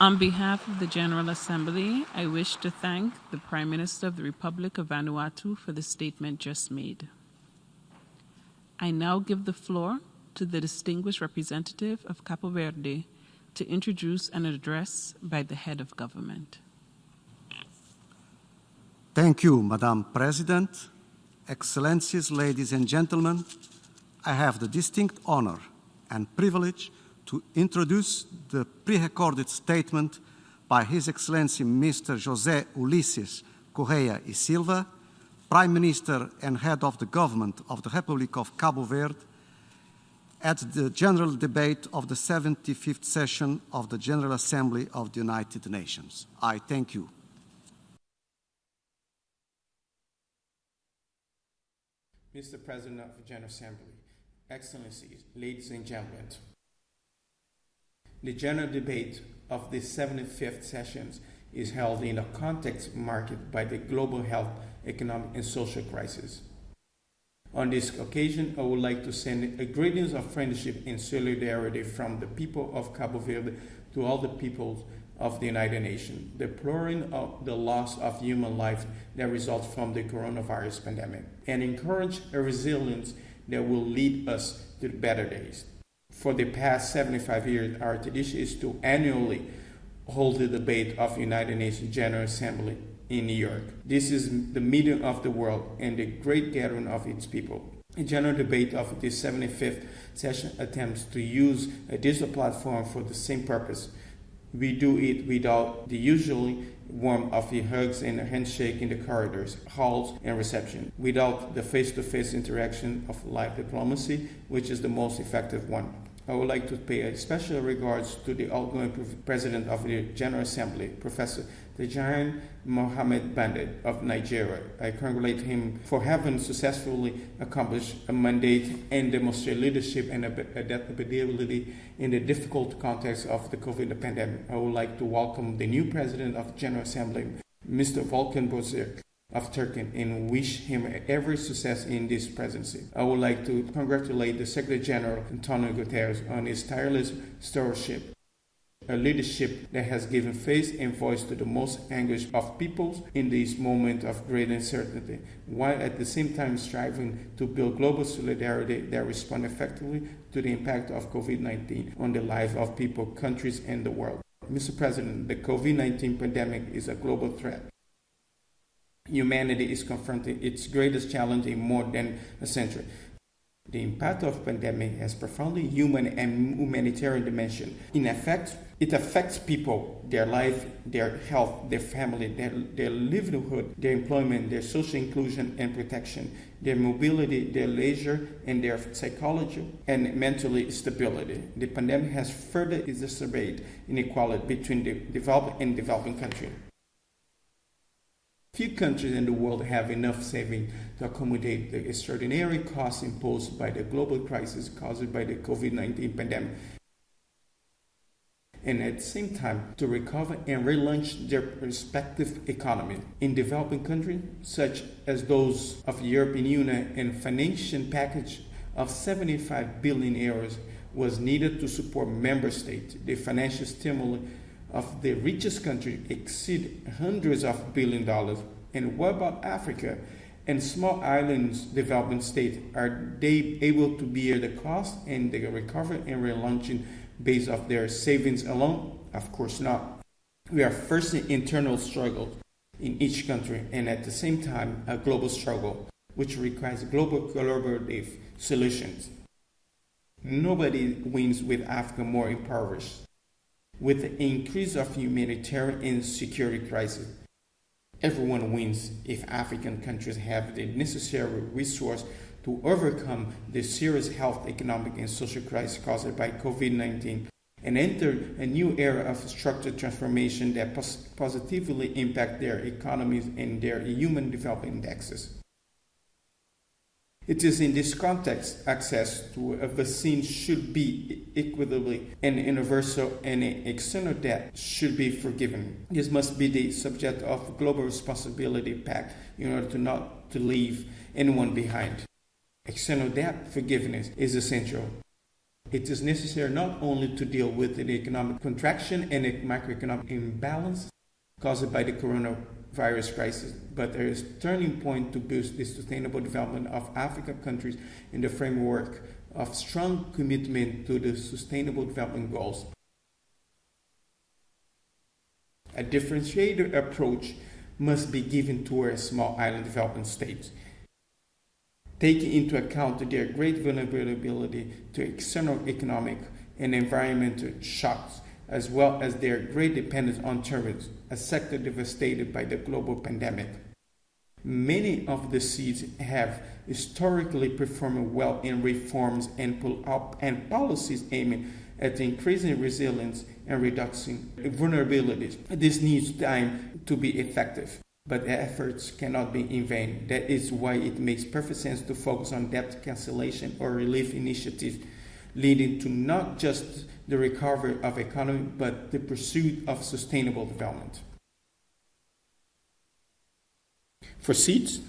On behalf of the General Assembly, I wish to thank the Prime Minister of the Republic of Vanuatu for the statement just made. I now give the floor to the distinguished representative of Cabo Verde to introduce an address by the head of government. Thank you, Madam President. Excellencies, ladies and gentlemen, I have the distinct honor and privilege to introduce the pre-recorded statement by His Excellency Mr. José Ulisses Correia y Silva, Prime Minister and Head of the Government of the Republic of Cabo Verde, at the general debate of the 75th session of the General Assembly of the United Nations. I thank you. Mr. President of the General Assembly, Excellencies, ladies and gentlemen, the general debate of the 75th sessions is held in a context marked by the global health, economic, and social crisis. On this occasion, I would like to send a greetings of friendship and solidarity from the people of Cabo Verde to all the peoples of the United Nations, deploring the loss of human life that results from the coronavirus pandemic, and encourage a resilience that will lead us to better days. For the past 75 years, our tradition is to annually hold the debate of the United Nations General Assembly in New York. This is the meeting of the world and the great gathering of its people. A general debate of this 75th session attempts to use a digital platform for the same purpose. We do it without the usually warmth of the hugs and handshake in the corridors, halls, and reception, without the face-to-face interaction of live diplomacy, which is the most effective one. I would like to pay a special regards to the outgoing President of the General Assembly, Professor Tejan Mohammed Bandit of Nigeria. I congratulate him for having successfully accomplished a mandate and demonstrate leadership and adaptability in the difficult context of the COVID pandemic. I would like to welcome the new President of the General Assembly, Mr. Volkan Bozkır of Turkey, and wish him every success in this presidency. I would like to congratulate the Secretary General, Antonio Guterres, on his tireless stewardship, a leadership that has given face and voice to the most anguished of peoples in this moment of great uncertainty, while at the same time striving to build global solidarity that responds effectively to the impact of COVID-19 on the lives of people, countries, and the world. Mr. President, the COVID-19 pandemic is a global threat. Humanity is confronting its greatest challenge in more than a century. The impact of the pandemic has profoundly human and humanitarian dimension. In effect, it affects people, their life, their health, their family, their livelihood, their employment, their social inclusion and protection, their mobility, their leisure, and their psychology and mental stability. The pandemic has further exacerbated inequality between the developed and developing countries. Few countries in the world have enough savings to accommodate the extraordinary costs imposed by the global crisis caused by the COVID-19 pandemic, and at the same time to recover and relaunch their respective economy. In developing countries, such as those of the European Union, a financial package of 75 billion euros was needed to support member states. The financial stimulus of the richest country exceed hundreds of billions of dollars. And what about Africa and small islands developing states? Are they able to bear the cost and the recovery and relaunching based off their savings alone? Of course not. We are facing internal struggles in each country and at the same time a global struggle which requires global collaborative solutions. Nobody wins with Africa more impoverished. With the increase of humanitarian and security crisis, everyone wins if African countries have the necessary resources to overcome the serious health, economic, and social crisis caused by COVID-19 and enter a new era of structured transformation that positively impact their economies and their human development indexes. It is in this context access to a vaccine should be equitably and universal, and external debt should be forgiven. This must be the subject of global responsibility pact in order to not to leave anyone behind. External debt forgiveness is essential. It is necessary not only to deal with the economic contraction and the macroeconomic imbalance caused by the coronavirus crisis, but there is a turning point to boost the sustainable development of African countries in the framework of strong commitment to the Sustainable Development Goals. A differentiated approach must be given towards small island development states, taking into account their great vulnerability to external economic and environmental shocks, as well as their great dependence on tourism, a sector devastated by the global pandemic. Many of the seeds have historically performed well in reforms and policies aiming at increasing resilience and reducing vulnerabilities. This needs time to be effective, but efforts cannot be in vain. That is why it makes perfect sense to focus on debt cancellation or relief initiatives leading to not just the recovery of economy, but the pursuit of sustainable development. For seeds,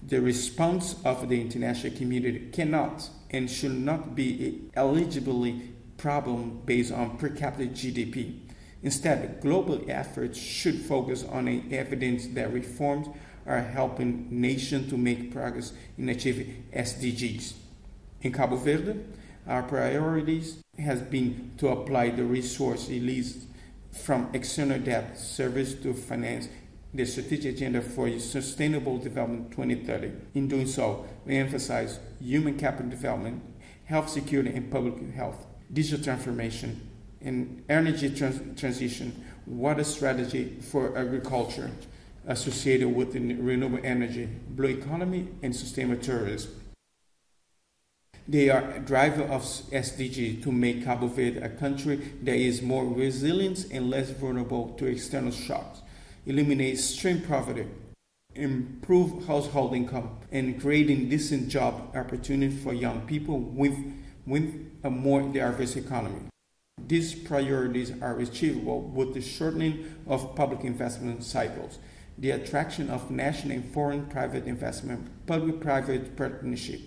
the response of the international community cannot and should not be eligibility problem based on per capita GDP. Instead, global efforts should focus on evidence that reforms are helping nations to make progress in achieving SDGs. In Cabo Verde, our priorities has been to apply the resource released from external debt service to finance the strategic agenda for sustainable development 2030. In doing so, we emphasize human capital development, health security and public health, digital transformation, and energy transition, water strategy for agriculture associated with the renewable energy, blue economy, and sustainable tourism. They are a driver of SDG to make Cabo Verde a country that is more resilient and less vulnerable to external shocks, eliminate extreme poverty, improve household income, and creating decent job opportunities for young people with a more diverse economy. These priorities are achievable with the shortening of public investment cycles, the attraction of national and foreign private investment, public-private partnership,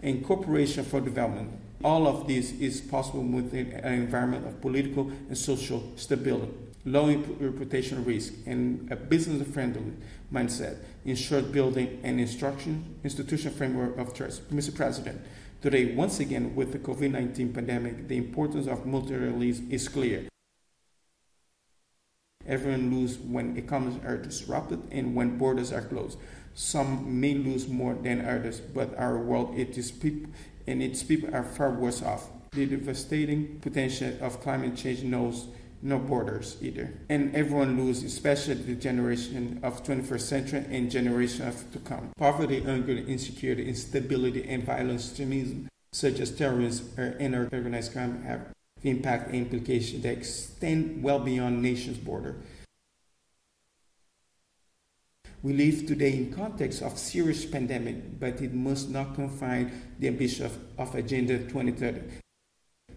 and cooperation for development. All of this is possible within an environment of political and social stability, low reputational risk, and a business-friendly mindset, ensure building an institutional framework of trust. Mr. President, today, once again, with the COVID-19 pandemic, the importance of multilateralism is clear. Everyone loses when economies are disrupted and when borders are closed. Some may lose more than others, but our world, its people are far worse off. The devastating potential of climate change knows no borders either. And everyone loses, especially the generation of 21st century and generations to come. Poverty, hunger, insecurity, instability, and violent extremism, such as terrorism and organized crime, have impact and implications that extend well beyond nations' border. We live today in context of serious pandemic, but it must not confine the ambition of Agenda 2030.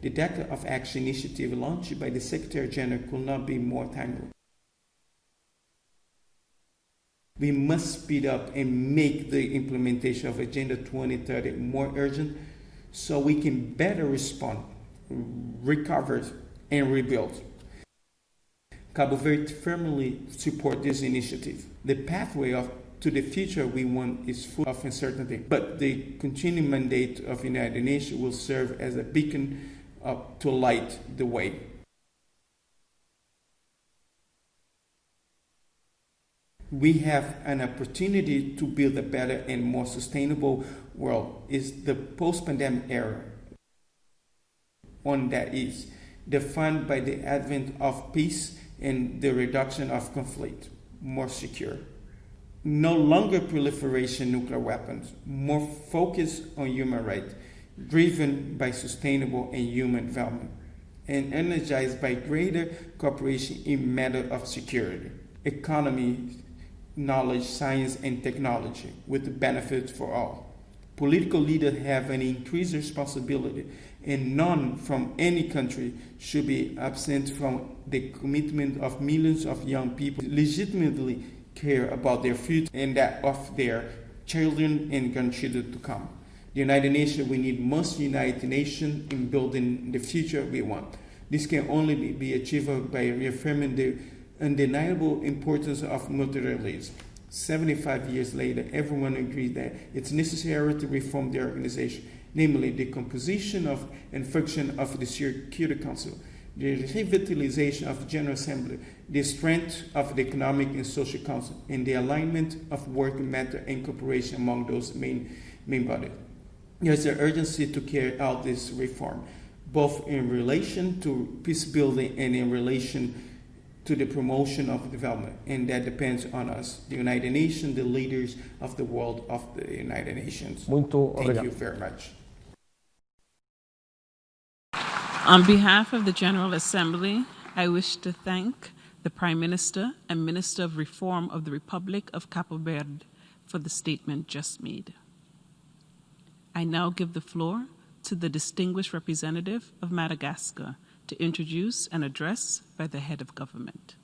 The Decade of Action initiative launched by the Secretary General could not be more timely. We must speed up and make the implementation of Agenda 2030 more urgent so we can better respond, recover, and rebuild. Cabo Verde firmly supports this initiative. The pathway to the future we want is full of uncertainty, but the continuing mandate of the United Nations will serve as a beacon to light the way. We have an opportunity to build a better and more sustainable world. It's the post-pandemic era, one that is defined by the advent of peace and the reduction of conflict, more secure. No longer proliferation nuclear weapons, more focus on human rights, driven by sustainable and human development, and energized by greater cooperation in matter of security, economy, knowledge, science, and technology, with benefits for all. Political leaders have an increased responsibility, and none from any country should be absent from the commitment of millions of young people who legitimately care about their future and that of their children and grandchildren to come. The United Nations, we need most united nation in building the future we want. This can only be achieved by reaffirming the undeniable importance of multilateralism. 75 years later, everyone agrees that it's necessary to reform the organization, namely the composition of and function of the Security Council, the revitalization of the General Assembly, the strength of the Economic and Social Council, and the alignment of working matter and cooperation among those main bodies. There's an urgency to carry out this reform, both in relation to peace building and in relation to the promotion of development, and that depends on us, the United Nations, the leaders of the world of the United Nations. Thank you very much. On behalf of the General Assembly, I wish to thank the Prime Minister and Minister of Reform of the Republic of Cabo Verde for the statement just made. I now give the floor to the distinguished representative of Madagascar to introduce an address by the head of government.